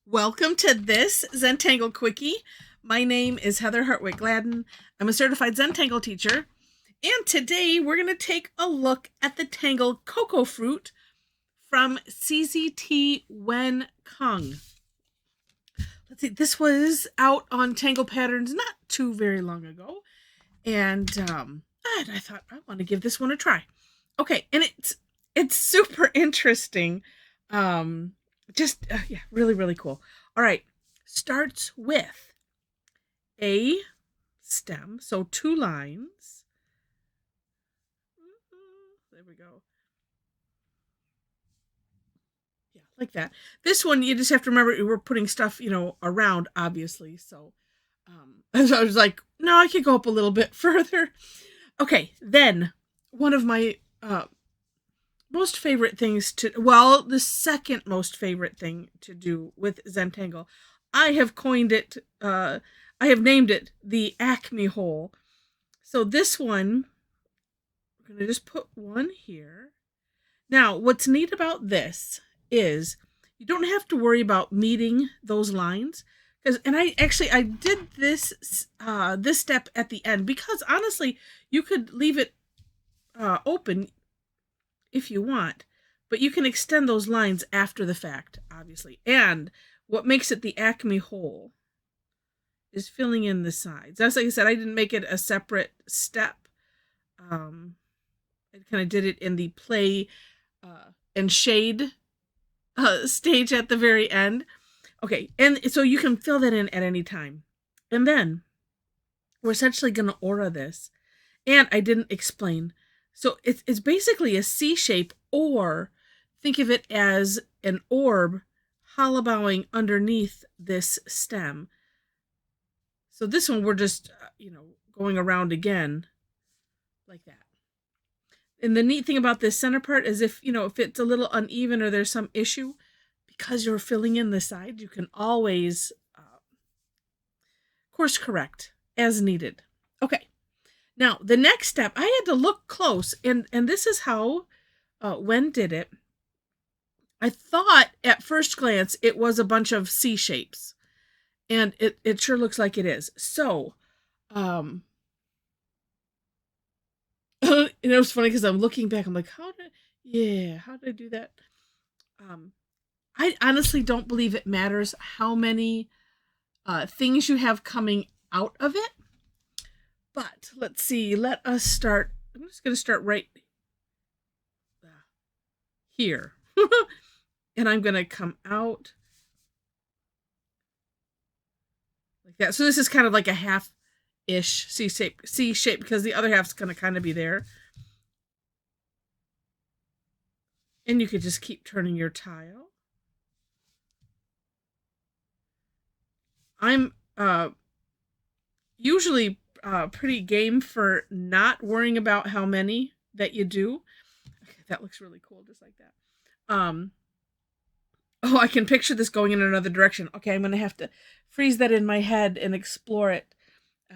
Welcome to this Zentangle Quickie. My name is Heather Hartwick Gladden. I'm a certified Zentangle teacher, and today we're going to take a look at the Tangle Coco fruit from CZT Wen Kung. Let's see, this was out on Tangle Patterns not too very long ago, and I thought I want to give this one a try. Okay, and it's super interesting. Yeah, really cool. All right, starts with a stem, so 2 lines. There we go. Yeah, like that. This one you just have to remember we're putting stuff, around, obviously. So, so I was like, no, I could go up a little bit further. Okay, then one of my most favorite things the second most favorite thing to do with Zentangle, I have named it the Acme hole. So this one, I'm going to just put one here. Now, what's neat about this is you don't have to worry about meeting those lines. I did this step at the end because honestly, you could leave it open if you want, but you can extend those lines after the fact, obviously. And what makes it the Acme hole is filling in the sides. That's like I said, I didn't make it a separate step. I kind of did it in the play and shade stage at the very end. Okay, and so you can fill that in at any time. And then we're essentially going to aura this. And I didn't explain. So it's basically a C shape, or think of it as an orb hollowing underneath this stem. So this one we're just, going around again like that. And the neat thing about this center part is if it's a little uneven or there's some issue, because you're filling in the side, you can always course correct as needed. Okay. Now, the next step, I had to look close, and this is how Wen did it. I thought at first glance it was a bunch of C shapes, and it sure looks like it is. So, and it was funny because I'm looking back, I'm like, how did I do that? I honestly don't believe it matters how many things you have coming out of it. But let's see, let us start. I'm just going to start right here. And I'm going to come out like that. So this is kind of like a half-ish C shape because the other half's going to kind of be there. And you could just keep turning your tile. I'm usually pretty game for not worrying about how many that you do. Okay, that looks really cool, just like that. Oh, I can picture this going in another direction. Okay, I'm going to have to freeze that in my head and explore it.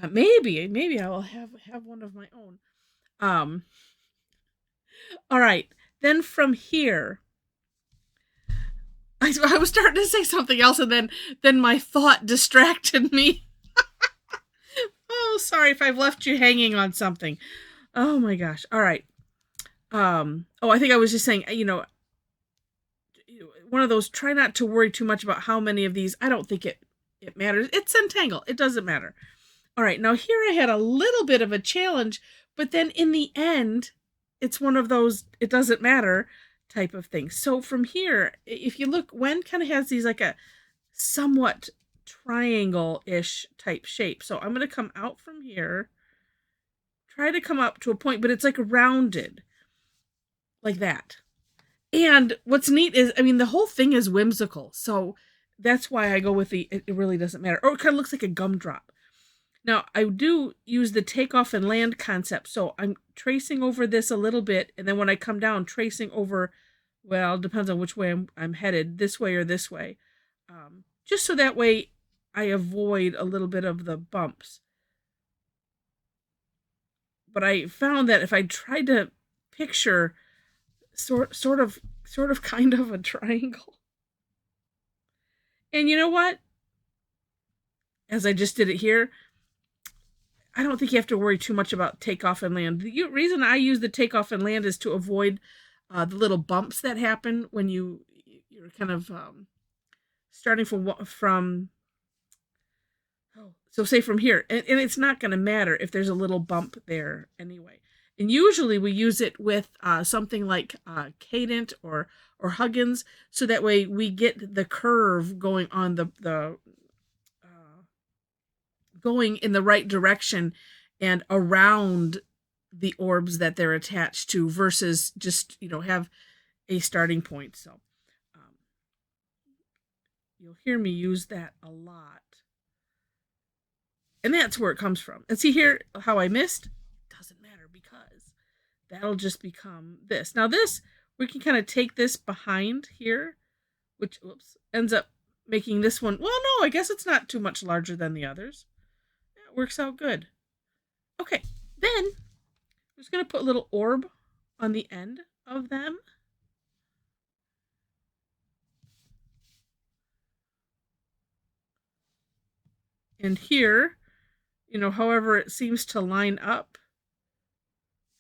Maybe I will have one of my own. All right. Then from here, I was starting to say something else, and then my thought distracted me. Oh, sorry if I've left you hanging on something. Oh my gosh. All right. I think I was just saying, one of those, try not to worry too much about how many of these. I don't think it matters. It's Zentangle. It doesn't matter. All right. Now here I had a little bit of a challenge, but then in the end, it's one of those it doesn't matter type of things. So from here, if you look, Wen kind of has these like a somewhat triangle-ish type shape. So I'm going to come out from here, try to come up to a point, but it's like rounded like that. And what's neat is, the whole thing is whimsical. So that's why I go with it really doesn't matter. Or it kind of looks like a gumdrop. Now, I do use the takeoff and land concept. So I'm tracing over this a little bit. And then when I come down, tracing over, well, depends on which way I'm headed, this way or this way. Just so that way I avoid a little bit of the bumps. But I found that if I tried to picture sort of kind of a triangle, And you know what? As I just did it here, I don't think you have to worry too much about takeoff and land. The reason I use the takeoff and land is to avoid the little bumps that happen when you're kind of starting from so say from here, and it's not going to matter if there's a little bump there anyway. And usually we use it with something like Cadent or Huggins, so that way we get the curve going on the going in the right direction and around the orbs that they're attached to, versus just have a starting point. So you'll hear me use that a lot. And that's where it comes from. And see here how I missed? Doesn't matter, because that'll just become this. Now this, we can kind of take this behind here, which ends up making this one, well, no, I guess it's not too much larger than the others. It works out good. Okay, then I'm just going to put a little orb on the end of them. And here, however it seems to line up,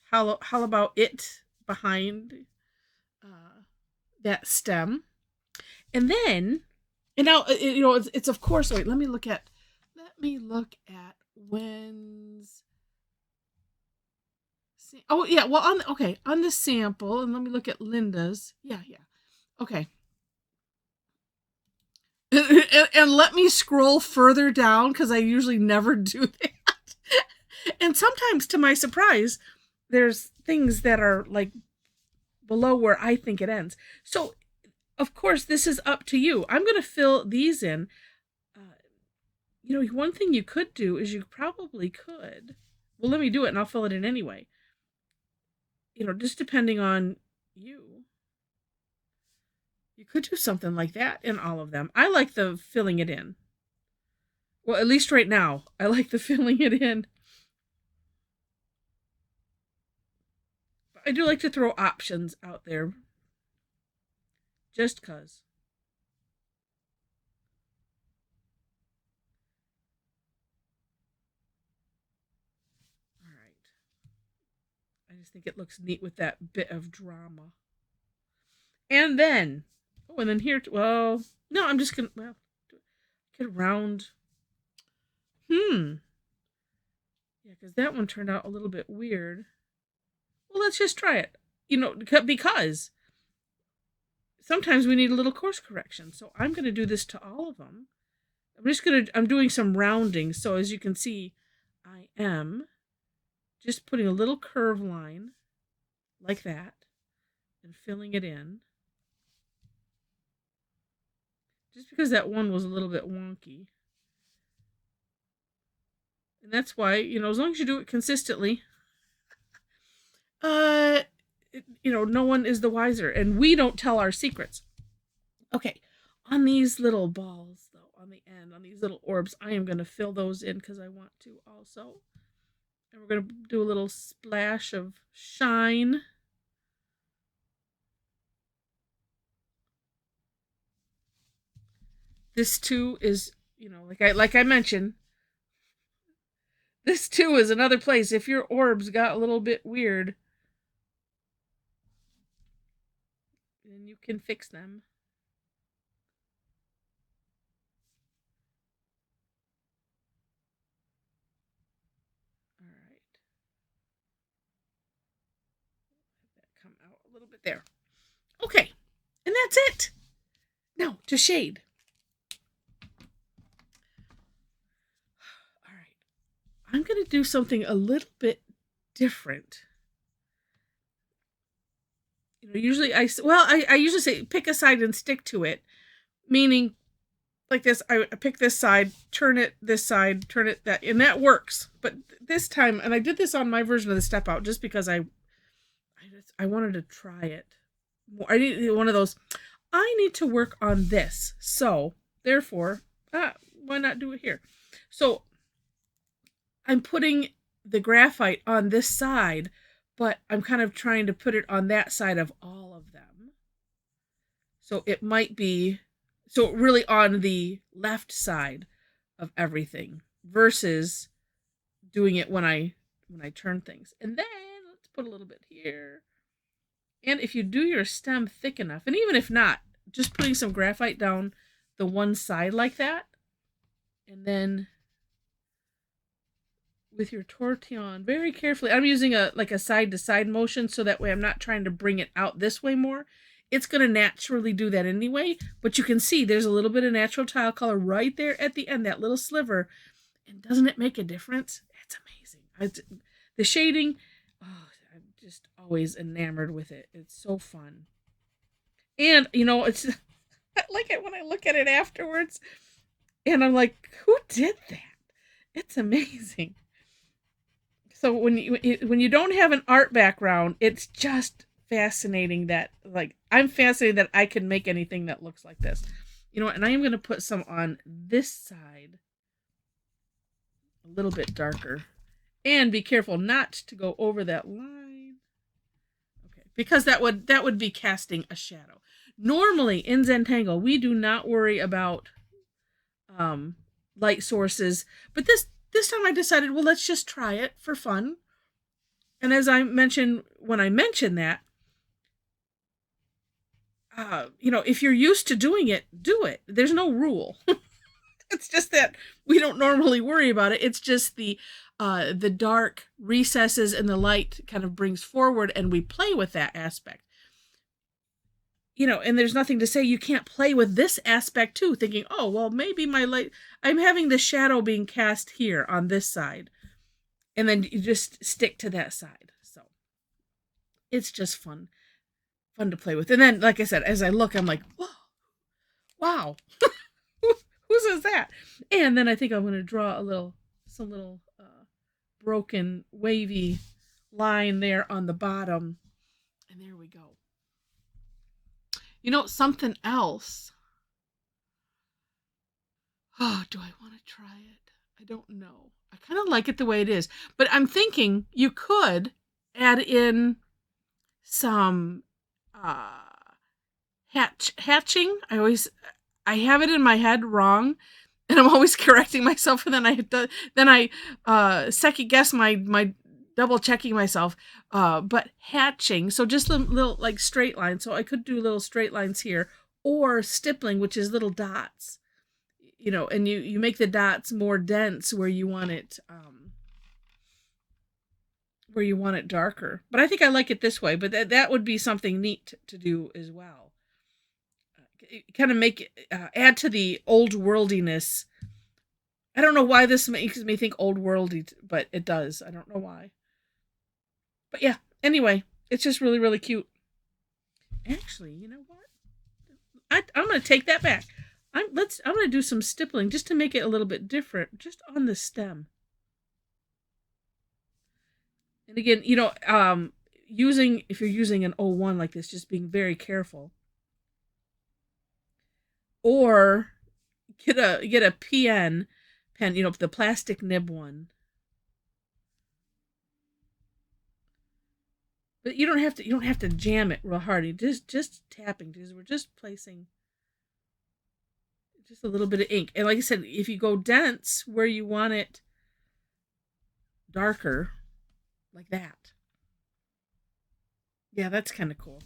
how about it behind that stem? And then, and now, it's of course, wait, let me look at Wen's. Oh yeah, well on the sample, and let me look at Linda's. Yeah. Okay. And let me scroll further down, because I usually never do that. And sometimes, to my surprise, there's things that are like below where I think it ends. So, of course, this is up to you. I'm going to fill these in. One thing you could do is well, let me do it and I'll fill it in anyway. Just depending on you. You could do something like that in all of them. I like the filling it in. Well, at least right now, I like the filling it in. I do like to throw options out there. Just because. All right. I just think it looks neat with that bit of drama. And then, and then here, well, no, I'm just going to, get around. Yeah, because that one turned out a little bit weird. Well, let's just try it. Because sometimes we need a little course correction. So I'm going to do this to all of them. I'm doing some rounding. So as you can see, I am just putting a little curve line like that and filling it in. Just because that one was a little bit wonky. And that's why, as long as you do it consistently, no one is the wiser. And we don't tell our secrets. Okay, on these little balls, though, on the end, on these little orbs, I am going to fill those in because I want to also. And we're going to do a little splash of shine. This too is, like I mentioned, this too is another place. If your orbs got a little bit weird, then you can fix them. All right. Let that come out a little bit there. Okay. And that's it. Now to shade. All right. I'm going to do something a little bit different. Usually I usually say pick a side and stick to it, meaning like this, I pick this side, turn it this side, turn it that, and that works. But this time, and I did this on my version of the step out just because I wanted to try it. I need one of those. I need to work on this, so therefore, why not do it here? So I'm putting the graphite on this side, but I'm kind of trying to put it on that side of all of them. So it might be so really on the left side of everything versus doing it when I turn things. And then let's put a little bit here. And if you do your stem thick enough, and even if not, just putting some graphite down the one side like that, and then with your tortillon very carefully. I'm using a side to side motion so that way I'm not trying to bring it out this way more. It's going to naturally do that anyway, but you can see there's a little bit of natural tile color right there at the end, that little sliver. And doesn't it make a difference? It's amazing. The shading, oh, I'm just always enamored with it. It's so fun. And, it's I like it when I look at it afterwards and I'm like, who did that? It's amazing. So when you don't have an art background, it's just fascinating that, like, I'm fascinated that I can make anything that looks like this. And I am going to put some on this side a little bit darker. And be careful not to go over that line. Okay, because that would be casting a shadow. Normally in Zentangle, we do not worry about light sources, but this time I decided, well, let's just try it for fun. And as I mentioned, when I mentioned that, if you're used to doing it, do it. There's no rule. It's just that we don't normally worry about it. It's just the dark recesses and the light kind of brings forward, and we play with that aspect. And there's nothing to say you can't play with this aspect too, thinking, oh, well, maybe my light, I'm having the shadow being cast here on this side. And then you just stick to that side. So it's just fun to play with. And then, like I said, as I look, I'm like, whoa, wow. Whose is that? And then I think I'm going to draw some little broken, wavy line there on the bottom. And there we go. Something else. Oh, do I want to try it? I don't know. I kind of like it the way it is. But I'm thinking you could add in some hatching. I have it in my head wrong, and I'm always correcting myself, and then I second guess my double checking myself. But hatching, so just little like straight lines. So I could do little straight lines here, or stippling, which is little dots. And you make the dots more dense where you want it darker. But I think I like it this way. But that would be something neat to do as well. Kind of make add to the old worldiness. I don't know why this makes me think old worldy, but it does. I don't know why. But yeah, anyway, it's just really, really cute. Actually, you know what? I'm going to take that back. I'm going to do some stippling just to make it a little bit different, just on the stem. And again, if you're using an 01 like this, just being very careful. Or get a PN pen, the plastic nib one. But you don't have to jam it real hard. You just tapping, because we're just placing just a little bit of ink. And like I said, if you go dense where you want it darker, like that. Yeah, that's kind of cool.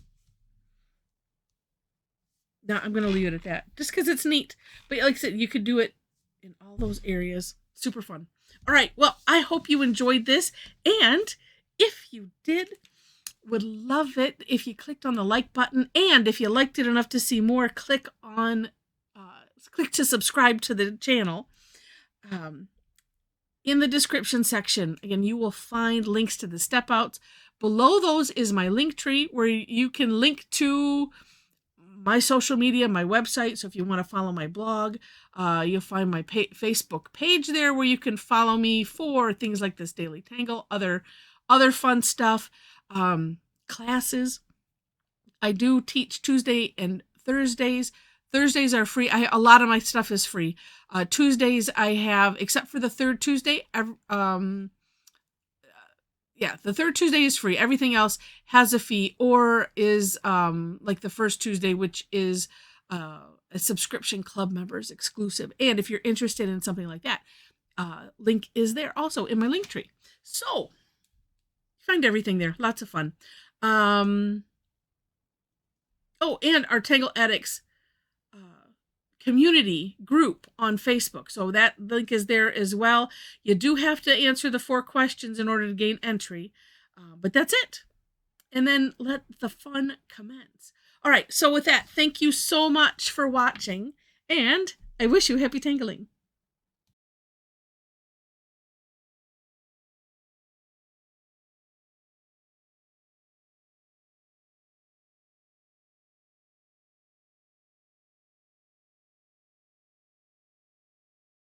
Now I'm going to leave it at that, just because it's neat. But like I said, you could do it in all those areas. Super fun. All right, well, I hope you enjoyed this. And if you did, would love it if you clicked on the like button. And if you liked it enough to see more, click to subscribe to the channel. In the description section, again, you will find links to the step outs. Below those is my link tree, where you can link to my social media, my website. So if you want to follow my blog, you'll find my Facebook page there, where you can follow me for things like this daily tangle, other fun stuff, classes. I do teach Tuesday and Thursdays. Thursdays are free. A lot of my stuff is free. Tuesdays I have, except for the third Tuesday, the third Tuesday is free. Everything else has a fee, or is like the first Tuesday, which is a subscription club members exclusive. And if you're interested in something like that, link is there also in my link tree. So find everything there. Lots of fun. Oh, and our Tangle Addicts community group on Facebook. So that link is there as well. You do have to answer the 4 questions in order to gain entry, but that's it. And then let the fun commence. All right, so with that, thank you so much for watching, and I wish you happy tangling.